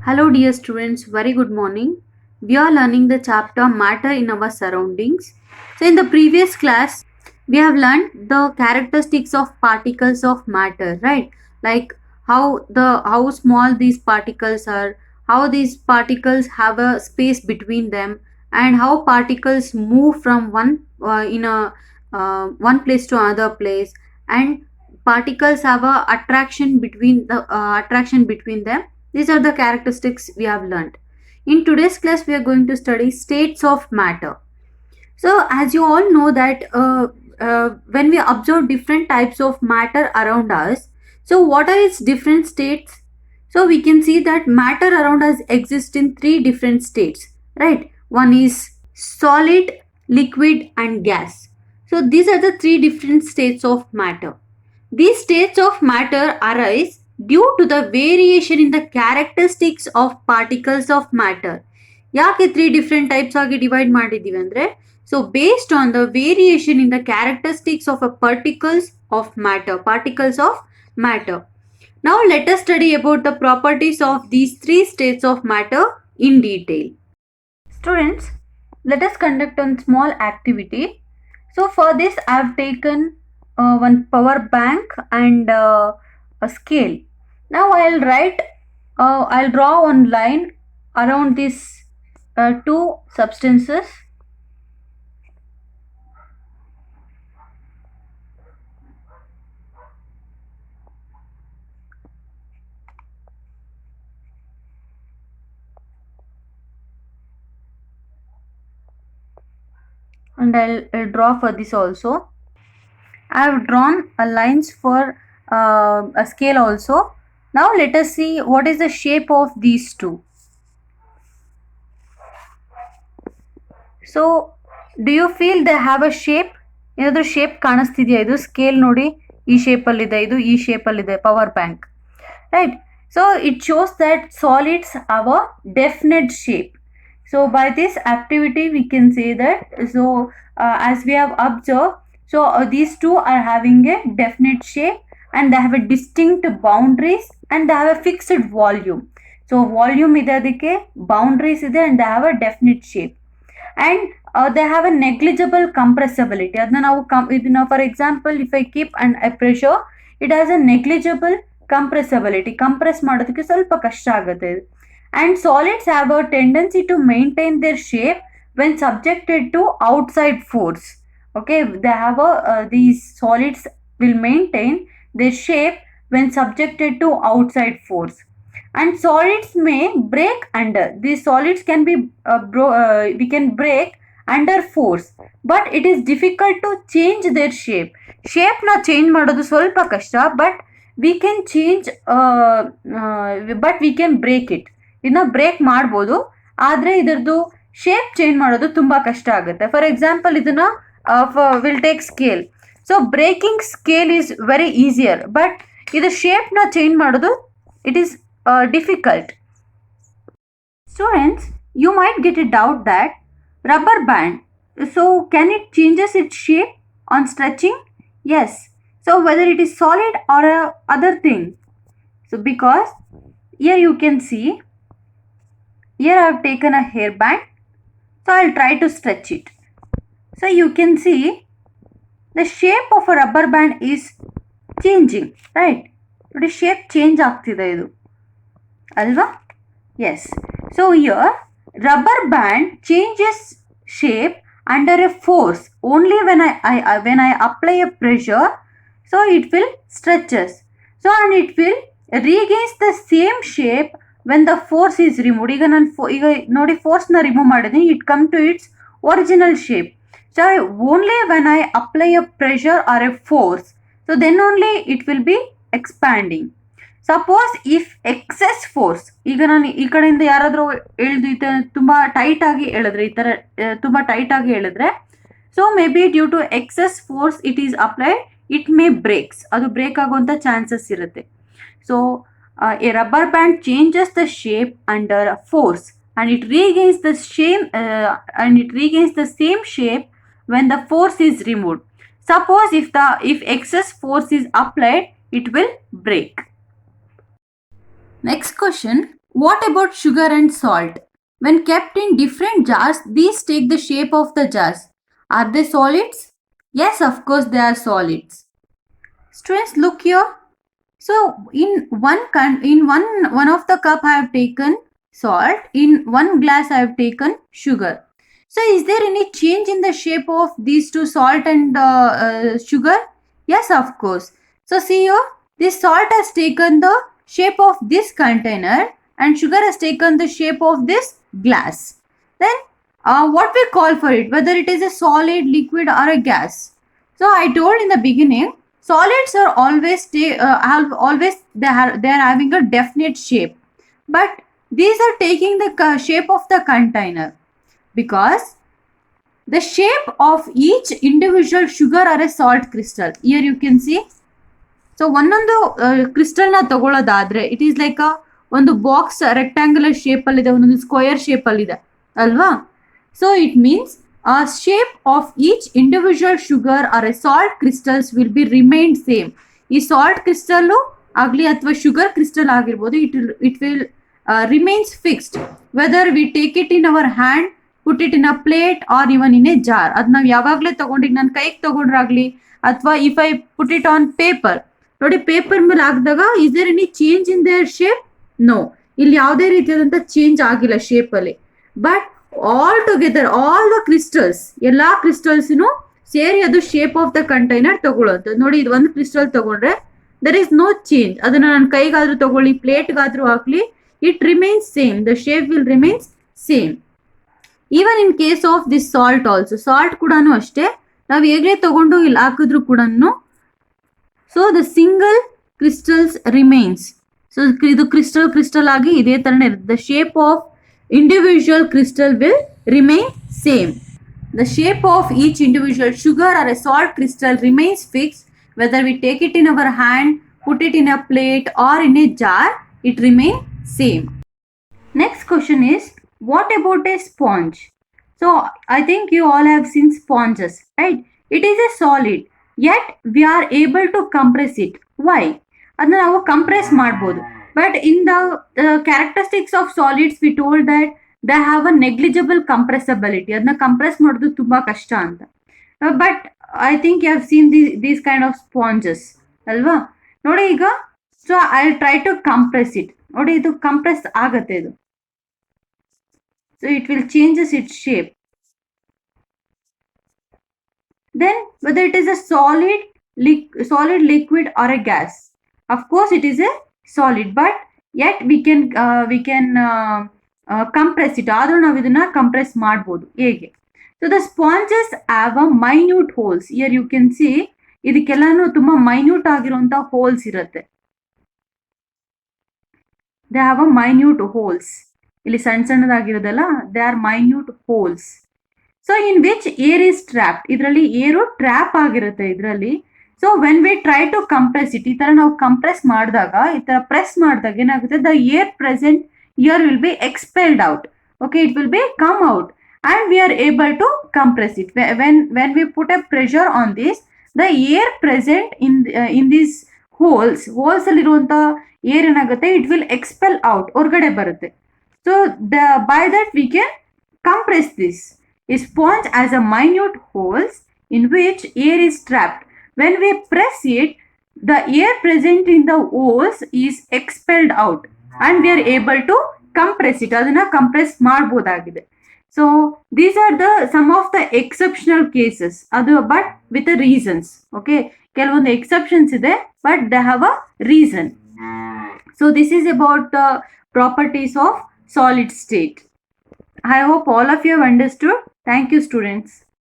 Hello dear students, very good morning. We are learning the chapter Matter in Our Surroundings. So in the previous class, we have learned the characteristics of particles of matter, right? Like how small these particles are, how these particles have a space between them, and how particles move from one place to another place, and particles have a attraction between them. These are the characteristics we have learned. In today's class, we are going to study states of matter. So, as you all know that when we observe different types of matter around us, so what are its different states? So we can see that matter around us exists in three different states, right? One is solid, liquid, and gas. So these are the three different states of matter. These states of matter arise due to the variation in the characteristics of particles of matter. ಯಾಕೆ three different types ಆಗಿ divide ಮಾಡಿದ್ದೀವಿ ಅಂದರೆ so based on the variation in the characteristics of a particles of matter. Now let us study about the properties of these three states of matter in detail. Students, let us conduct a small activity. So for this I have taken one power bank and a scale. Now I'll draw one line around these two substances. And I'll draw for this also. I have drawn lines for a scale also. Now let us see what is the shape of these two. So do you feel they have a shape? ಏನಾದರೂ shape ಕಾಣಿಸ್ತಿದೆಯಾ? ಇದು scale ನೋಡಿ, ಈ ಶೇಪಲ್ಲಿದೆ, ಇದು ಈ ಶೇಪಲ್ಲಿದೆ power bank, right? So it shows that solids have a definite shape. So by this activity we can say that, so as we have observed, so these two are having a definite shape and they have a distinct boundaries and they have a fixed volume. So volume ide adike, boundaries ide, and they have a definite shape, and they have a negligible compressibility. Adna ನಾವು for example if I keep a pressure, it has a negligible compressibility. Compress ಮಾಡೋದಕ್ಕೆ ಸ್ವಲ್ಪ ಕಷ್ಟ ಆಗುತ್ತೆ. And solids have a tendency to maintain their shape when subjected to outside force. Okay, they have these solids will maintain their shape when subjected to outside force. And solids may break under. These solids can be we can break under force, but it is difficult to change their shape. Shape na change ಮಾಡೋದು ಸ್ವಲ್ಪ ಕಷ್ಟ, but we can change but we can break it. ಇದನ್ನ break ಮಾಡ್ಬೋದು, ಆದರೆ ಇದರದ್ದು shape change ಮಾಡೋದು ತುಂಬ ಕಷ್ಟ ಆಗುತ್ತೆ. ಫಾರ್ ಎಕ್ಸಾಂಪಲ್ ಇದನ್ನ will take scale. So breaking scale is very easier, but ಇದು ಶೇಪ್ನ ಚೇಂಜ್ ಮಾಡೋದು it is difficult. Students, you might get a doubt that rubber band, so can it changes its shape on stretching? Yes. So whether it is solid or a other thing. So because here you can see, here I have taken a hair band. So I'll try to stretch it. So you can see the shape of a rubber band is changing, right? The shape change ಆಗ್ತಿದೆ ಇದು ಅಲ್ವಾ? Yes. So here rubber band changes shape under a force only when I apply a pressure. So it will stretches. So and it will regains the same shape when the force is removed. ಈಗ ನೋಡಿ ಫೋರ್ಸ್ನ remove ಮಾಡಿದ್ರೆ it come to its original shape. So only when I apply a pressure or a force, so then only it will be expanding. Suppose if excess force, ಈಗ ನಾನು ಈ ಕಡೆಯಿಂದ ಯಾರಾದರೂ ಎಳೆದು ತುಂಬ ಟೈಟ್ ಆಗಿ ಎಳೆದ್ರೆ, ಈ ಥರ ತುಂಬ ಟೈಟ್ ಆಗಿ ಎಳೆದ್ರೆ, so maybe due to excess force it is applied, it may breaks, ಅದು ಬ್ರೇಕ್ ಆಗುವಂಥ ಚಾನ್ಸಸ್ ಇರುತ್ತೆ. So a rubber band changes the shape under a force, and it regains the same shape when the force is removed. Suppose if excess force is applied, it will break. Next question, what about sugar and salt? When kept in different jars, these take the shape of the jars. Are they solids? Yes, of course they are solids. Students, look here. So in one of the cup I have taken salt, in one glass I have taken sugar. So is there any change in the shape of these two, salt and sugar? Yes, of course. So see here, this salt has taken the shape of this container and sugar has taken the shape of this glass. Then what we call for it, whether it is a solid, liquid or a gas. So I told in the beginning, solids are always they are having a definite shape, but these are taking the shape of the container, because the shape of each individual sugar or a salt crystal, here you can see. So ಒಂದೊಂದು ಕ್ರಿಸ್ಟಲ್ನ ತಗೊಳ್ಳೋದಾದ್ರೆ it is like ಒಂದು box rectangular ಶೇಪಲ್ಲಿದೆ, ಒಂದೊಂದು square ಶೇಪಲ್ಲಿದೆ ಅಲ್ವಾ. So it means shape of each individual sugar or a salt crystals will be remained same. ಈ salt crystal ಆಗಲಿ ಅಥವಾ sugar crystal ಆಗಿರ್ಬೋದು, it will remains fixed whether we take it in our hand, put it in a plate or even in a jar. ಅದು ನಾವು ಯಾವಾಗಲೇ ತಗೊಂಡಿಗೆ ನಾನು ಕೈಗೆ ತಗೊಂಡ್ರಾಗ್ಲಿ ಅಥವಾ if I put it on paper, ನೋಡಿ ಪೇಪರ್ ಮೇಲೆ ಹಾಕಿದಾಗ is there any change in their shape? No, ಇಲ್ಲಿ ಯಾವುದೇ ರೀತಿಯಾದಂಥ ಚೇಂಜ್ ಆಗಿಲ್ಲ ಶೇಪಲ್ಲಿ. But all together all the crystals, ಎಲ್ಲಾ ಕ್ರಿಸ್ಟಲ್ಸ್ನು ಸೇರಿ ಅದು ಶೇಪ್ ಆಫ್ ದ ಕಂಟೈನರ್ ತಗೊಳ್ಳೋದು. ನೋಡಿ ಇದು ಒಂದು ಕ್ರಿಸ್ಟಲ್ ತಗೊಂಡ್ರೆ ದರ್ ಇಸ್ ನೋ ಚೇಂಜ್. ಅದನ್ನ ನಾನು ಕೈಗಾದ್ರೂ ತಗೊಳ್ಳಿ, ಪ್ಲೇಟ್ಗಾದ್ರೂ ಹಾಕ್ಲಿ, it remains same, the shape will remains same. Even in case of this salt also, salt ಕೂಡ ಅಷ್ಟೇ, ನಾವು ಹೇಗೆ ತಗೊಂಡು ಇಲ್ಲಿ ಹಾಕಿದ್ರು ಕೂಡ so the single crystals remains. So ಇದು ಕ್ರಿಸ್ಟಲ್ ಆಗಿ ಇದೇ ತರನೇ ಇರುತ್ತೆ. The shape of individual crystal will remain same. The shape of each individual sugar or a salt crystal remains fixed whether we take it in our hand, put it in a plate or in a jar, it remains same. Next question is, what about a sponge? So I think you all have seen sponges, right? It is a solid, yet we are able to compress it. Why? ಅದನ್ನ ನಾವು compress ಮಾಡ್ಬೋದು. But in the characteristics of solids, we told that they have a negligible compressibility. ಅದನ್ನ compress ಮಾಡೋದು ತುಂಬಾ ಕಷ್ಟ ಅಂತ. But I think you have seen these kind of sponges ಅಲ್ವಾ. ನೋಡಿ ಈಗ, so I try to compress it. ನೋಡಿ ಇದು ಕಂಪ್ರೆಸ್ ಆಗತ್ತೆ ಇದು. So it will changes it shape. Then whether it is a solid, liquid or a gas. Of course it is a solid, but yet we can compress it. ಆದ್ರೂ ನಾವು ಇದನ್ನ compress ಮಾಡ್ಬೋದು. ಹೇಗೆ? So the sponges have a minute holes. Here you can see, ಇದಕ್ಕೆಲ್ಲಾನು ತುಂಬಾ minute ಆಗಿರುವಂತ holes ಇರುತ್ತೆ. They have a minute holes. ಇಲ್ಲಿ ಸಣ್ಣ ಸಣ್ಣದಾಗಿರೋದಲ್ಲ, they are minute holes. So in which air is trapped. ಇದರಲ್ಲಿ ಏರು ಟ್ರ್ಯಾಪ್ ಆಗಿರುತ್ತೆ ಇದರಲ್ಲಿ. So when we try to compress it, ಈ ತರ ನಾವು ಕಂಪ್ರೆಸ್ ಮಾಡಿದಾಗ, ಈ ತರ ಪ್ರೆಸ್ ಮಾಡಿದಾಗ ಏನಾಗುತ್ತೆ, the air present here will be expelled out. Okay, it will be come out and we are able to compress it. When we put a pressure on this, the air present in these holes ಅಲ್ಲಿರುವಂತ air ಏನಾಗುತ್ತೆ, it will expel out, ಹೊರಗಡೆ ಬರುತ್ತೆ. So by that we can compress this. A sponge has a minute holes in which air is trapped. When we press it, the air present in the holes is expelled out and we are able to compress it. ಅದನ್ನ compress ಮಾಡಬಹುದಾಗಿದೆ. So these are some of the exceptional cases. ಅದು but with the reasons. Okay, ಕೆಲವೊಂದು exceptions ಇದೆ, but they have a reason. So this is about the properties of solid state. I hope all of you have understood. Thank you, students.